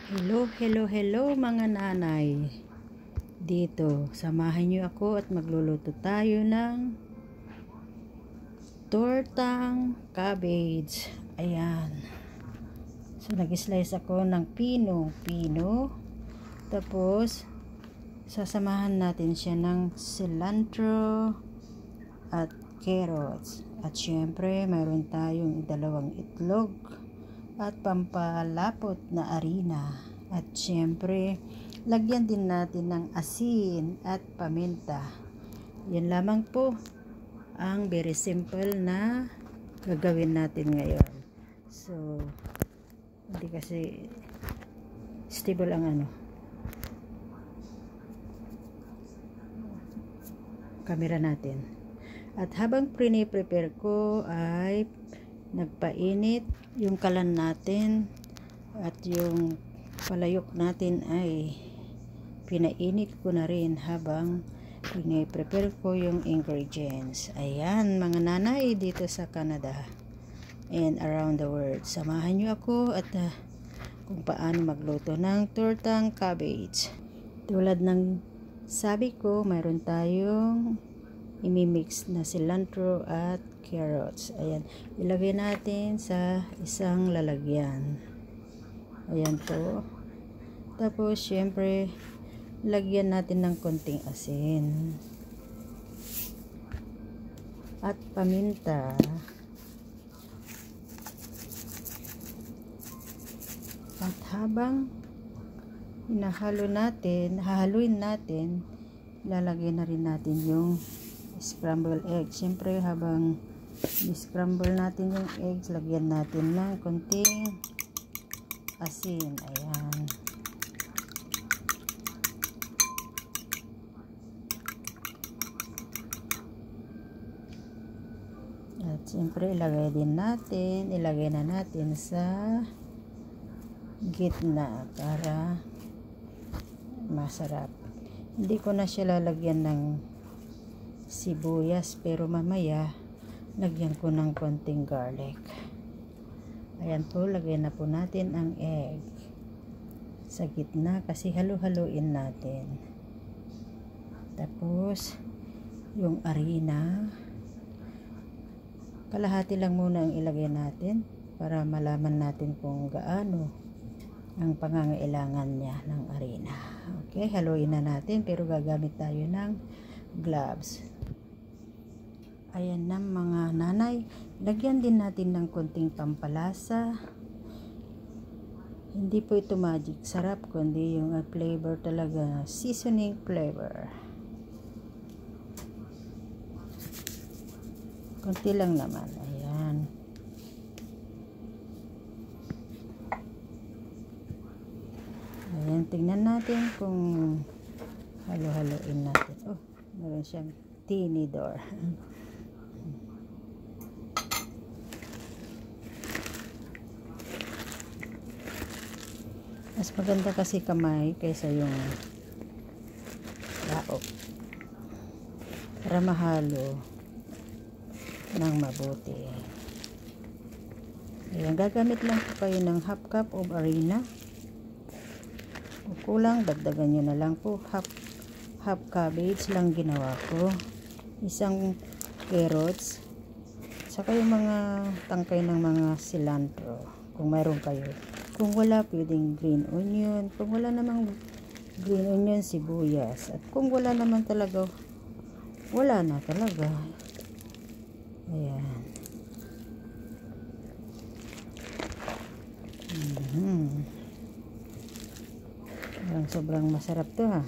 Hello, hello, hello mga nanay. Dito, samahan niyo ako at magluluto tayo ng tortang cabbage. Ayan. So, nag-slice ako ng pino. Tapos, sasamahan natin siya ng cilantro at carrots. At syempre, mayroon tayong 2 itlog at pampalapot na arina. At syempre, lagyan din natin ng asin at paminta. Yan lamang po ang very simple na gagawin natin ngayon. So, hindi kasi stable ang camera natin. At habang prepare ko ay nagpainit yung kalan natin at yung palayok natin ay pinainit ko na rin habang prepare ko yung ingredients. Ayan mga nanay dito sa Canada and around the world. Samahan nyo ako at kung paano magluto ng tortang cabbage. Tulad ng sabi ko, mayroon tayong imimix na cilantro at carrots. Ayan, ilagay natin sa isang lalagyan. Ayan po. Tapos syempre lagyan natin ng konting asin at paminta. At habang hahaluin natin, lalagyan na rin natin yung scrambled egg. Siyempre habang i-scramble natin yung eggs, lagyan natin ng konting asin. Ayan. At siyempre ilagay na natin sa gitna para masarap. Hindi ko na siya lalagyan ng sibuyas, pero mamaya lagyan ko ng konting garlic. Ayan po, lagyan na po natin ang egg sa gitna kasi halu-haluin natin. Tapos yung harina, kalahati lang muna ang ilagay natin para malaman natin kung gaano ang pangangailangan niya ng harina. Okay, haluin na natin, pero gagamit tayo ng gloves. Ayan na mga nanay, lagyan din natin ng konting pampalasa. Hindi po ito magic sarap, kundi yung flavor talaga, seasoning flavor. Konti lang naman. Ayan. Ayan, tingnan natin kung halo-haloin natin. Oh, meron siyang tinidor. Mas maganda kasi kamay kaysa yung laok para mahalo ng mabuti. Ayan, gagamit lang po kayo ng half cup of harina. Kung kulang, dagdagan nyo na lang po. Half cabbage lang ginawa ko. Isang carrots. Saka yung mga tangkay ng mga cilantro. Kung mayroon kayo. Kung wala, pwedeng green onion. Kung wala namang green onion, sibuyas. At kung wala naman talaga, wala na talaga. Ayan. Sobrang masarap to ha.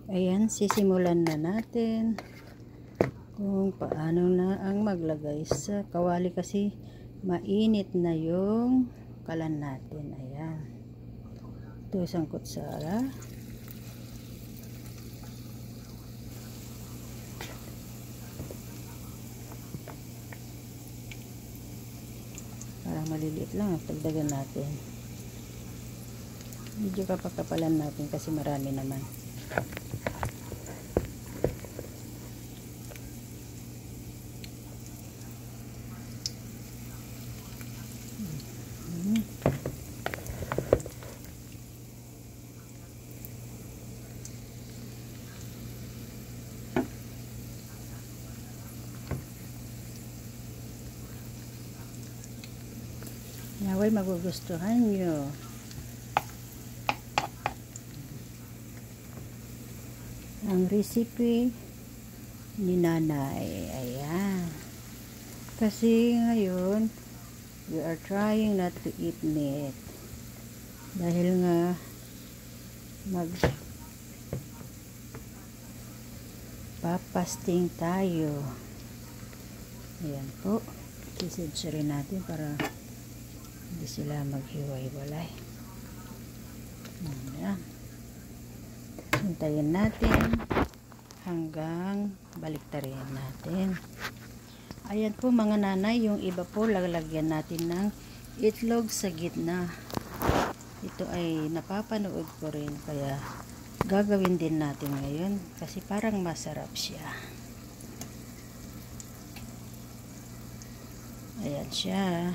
Ayan, sisimulan na natin kung paano na ang maglagay sa kawali kasi mainit na yung kalan natin. Ayan. Ito isang kutsara. Parang maliliit lang at dagdagan natin. Medyo kapakapalan natin kasi marami naman. ay magugustuhan nyo. Ang recipe ni nanay. Ayan. Kasi ngayon, we are trying not to eat meat. Dahil nga, papasting tayo. Ayan po. Sisidsa rin natin para hindi sila maghiwa-hiwalay. Ayan. Hintayin natin hanggang baliktarin natin. Ayan po mga nanay, yung iba po lalagyan natin ng itlog sa gitna. Ito ay napapanood ko rin, kaya gagawin din natin ngayon kasi parang masarap siya. Ayan siya.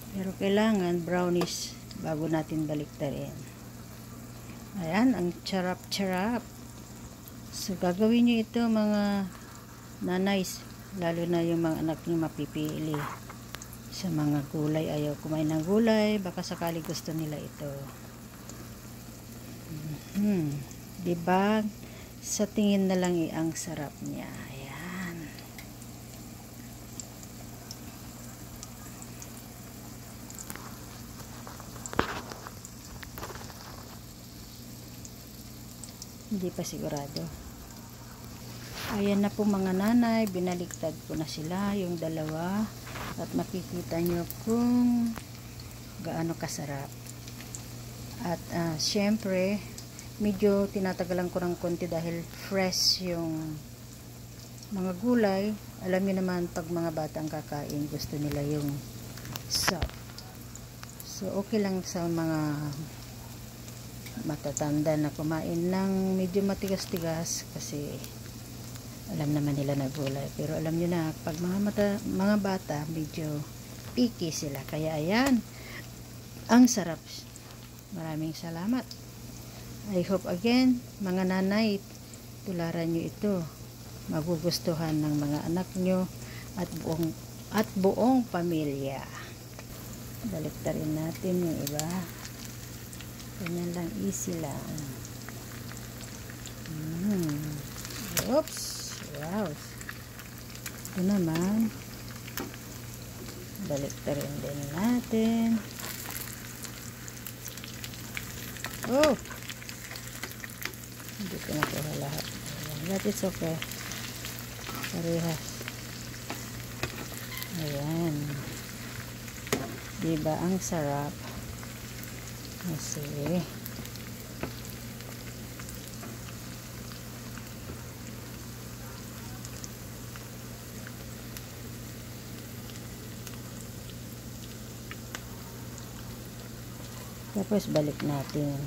Pero kailangan brownish bago natin baliktarin. Ayan, ang charap-charap. So, gagawin nyo ito mga nanays. Lalo na yung mga anak nyo mapipili sa mga gulay. Ayaw kumain ng gulay. Baka sakali gusto nila ito. Diba? Sa tingin na lang ang sarap niya. Ayan. Hindi pa sigurado. Ayan na po mga nanay, binaliktad ko na sila, yung dalawa, at makikita nyo kung gaano kasarap. At syempre, medyo tinatagalan ko ng konti dahil fresh yung mga gulay. Alam niyo naman, pag mga batang kakain, gusto nila yung soft. So, okay lang sa mga matatanda na kumain ng medyo matigas-tigas kasi alam naman nila na gulay. Pero alam nyo na, pag mga bata, medyo picky sila. Kaya ayan, ang sarap. Maraming salamat. I hope again, mga nanay, tularan nyo ito. Magugustuhan ng mga anak nyo at buong pamilya. Baliktarin natin yung iba. Ganyan lang, easy lang. Oops! Wow! Ito naman. Baliktarin din natin. Oh! Hindi ko nakuha lahat. That is okay. Parehas. Ayan. Diba ang sarap? Kasi tapos balik natin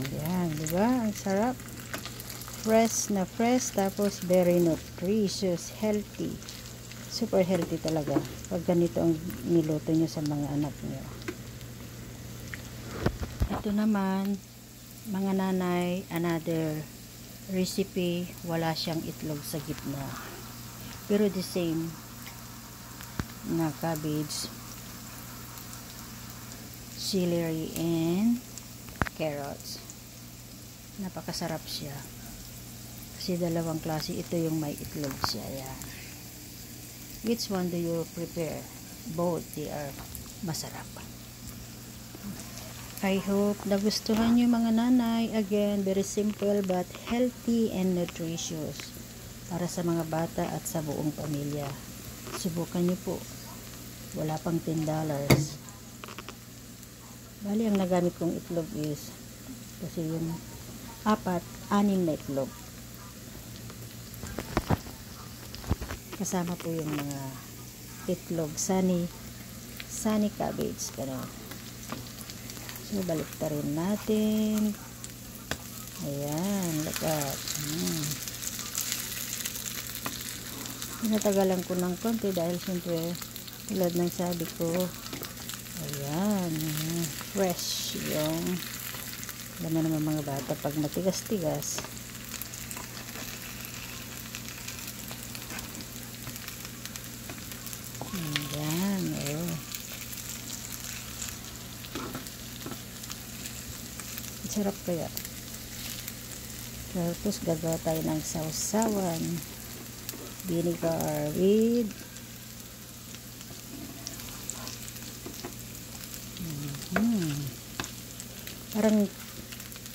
ayan, diba? Ang sarap. Fresh na fresh, tapos very nutritious, healthy. Super healthy talaga pag ganito ang niluto nyo sa mga anak nyo. Ito naman, mga nanay, another recipe. Wala siyang itlog sa gitna. Pero the same na cabbage, celery, and carrots. Napakasarap siya. Kasi dalawang klase. Ito yung may itlog siya. Yan. Which one do you prepare? Both. They are masarap. I hope nagustuhan nyo mga nanay. Again, very simple but healthy and nutritious. Para sa mga bata at sa buong pamilya. Subukan nyo po. Wala pang $10. Bali, ang nagamit kong itlog is kasi yung 4-6 na itlog. Kasama po yung mga itlog, sunny cabbage. Ganun. So, baliktarin natin. Ayan, look at. Pinatagalan ko ng konti dahil siyempre tulad ng sabi ko, ayan. fresh yung, alam mo naman mga bata, pag matigas-tigas, ayan, oh. Sarap kaya. Tapos gagawa tayo ng sausawan, vinegar with parang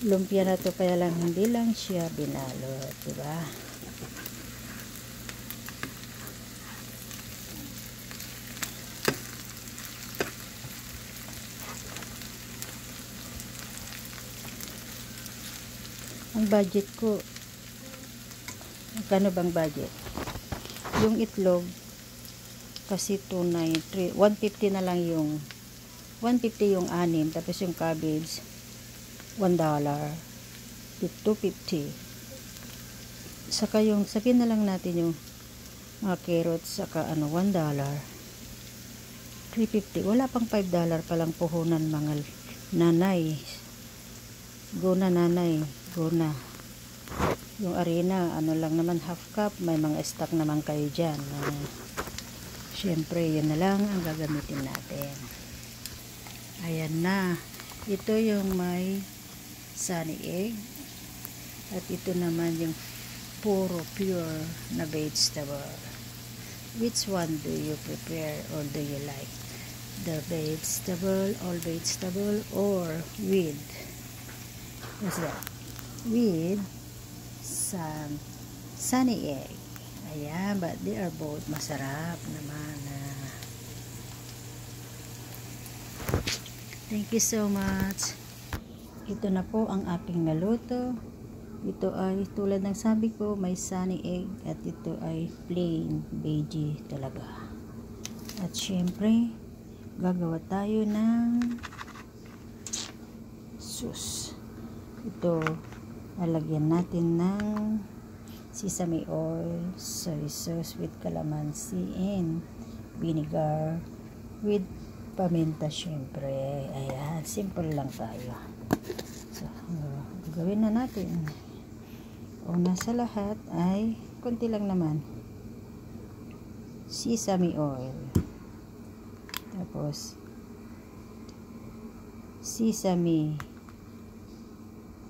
lumpia na to, kaya lang hindi lang siya binalot, diba? Ang budget ko, kano bang budget? Yung itlog kasi 293, 150 na lang yung 150 yung anim, tapos yung cabbage $1, 250. Saka yung, sabihin na lang natin yung mga carrots, saka ano, $1, 350. Wala pang $5 palang puhunan mga nanay. Go na nanay, go na. Yung arena, ano lang naman, half cup, may mga stock naman kayo dyan. Syempre, yun na lang ang gagamitin natin. Ayan na. Ito yung may sunny egg. At ito naman yung puro pure na vegetable. Which one do you prepare or do you like? The vegetable, all vegetable, or with, what's that? With some sunny egg. Ayan, but they are both masarap naman. Thank you so much. Ito na po ang aking naluto. Ito ay tulad ng sabi ko, may sunny egg, at ito ay plain veggie talaga. At syempre, gagawa tayo ng sauce. Ito, lalagyan natin ng sesame oil, soy sauce with calamansi, and vinegar with paminta syempre. Ayan, simple lang tayo. So, gagawin na natin. Una sa lahat ay konti lang naman sesame oil. Tapos sesame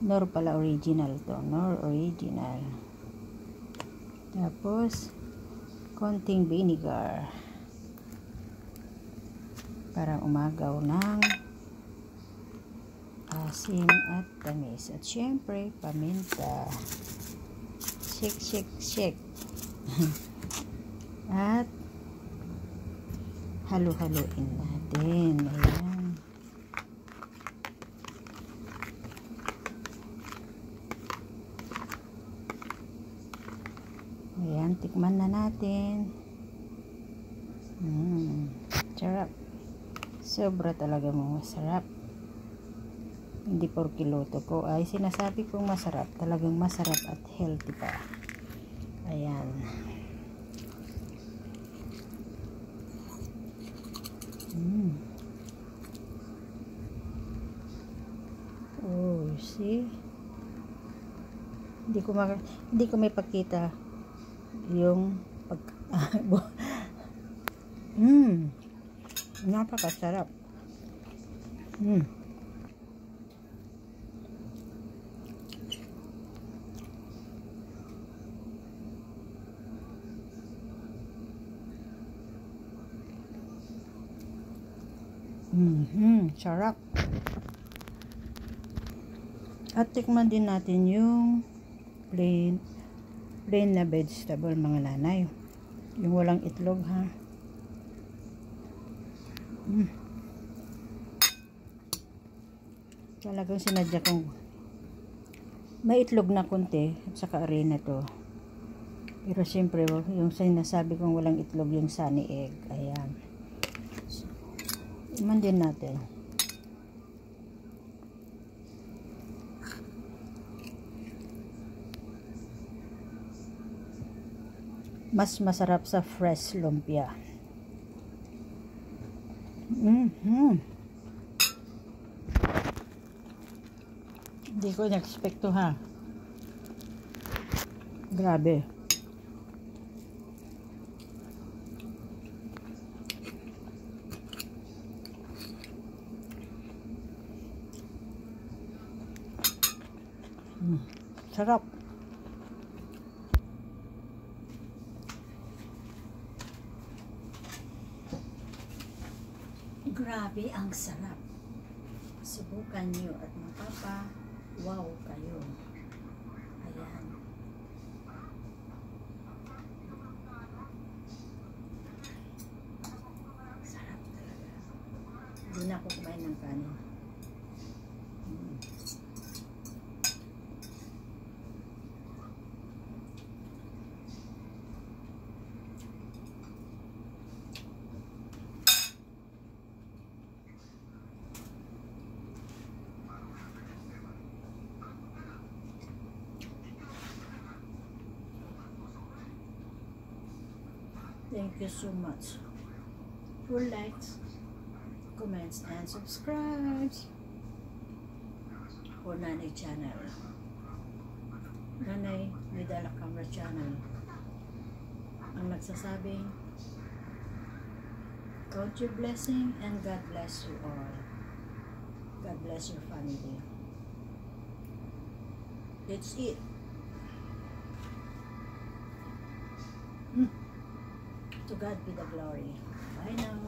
nor pala original to, nor original. Tapos konting vinegar para umagaw ng asim at tamis. At syempre, paminta. Shake, shake, shake. At halu-haluin natin. Ayan. Ayan, tikman na natin. Sarap. Sobra talaga mo masarap. Hindi porke luto ko ay sinasabi kong masarap. Talagang masarap at healthy pa. Ayan. Oh, see? Hindi ko may pakita yung napakasarap. Sarap. At tikman din natin yung plain na vegetable mga nanay. Yung walang itlog ha. Talagang sinadya kong may itlog na konti at saka arena to. Pero siyempre yung sinasabi kong walang itlog yung sunny egg. Ayan. Iman din natin. Mas masarap sa fresh lumpia. Hindi ko na-expect to, ha. Grabe. Sarap. Grabe ang sarap. Subukan nyo at wow kayo. Ayan. Sarap talaga. Hindi na ako kumain ng kanin. Thank you so much for likes, comments, and subscribes for Nanay Channel. Nanay Midala Camera Channel. Ang nagsasabing, count your blessing and God bless you all. God bless your family. It's it. To God be the glory. Bye now.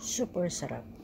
Super sarap.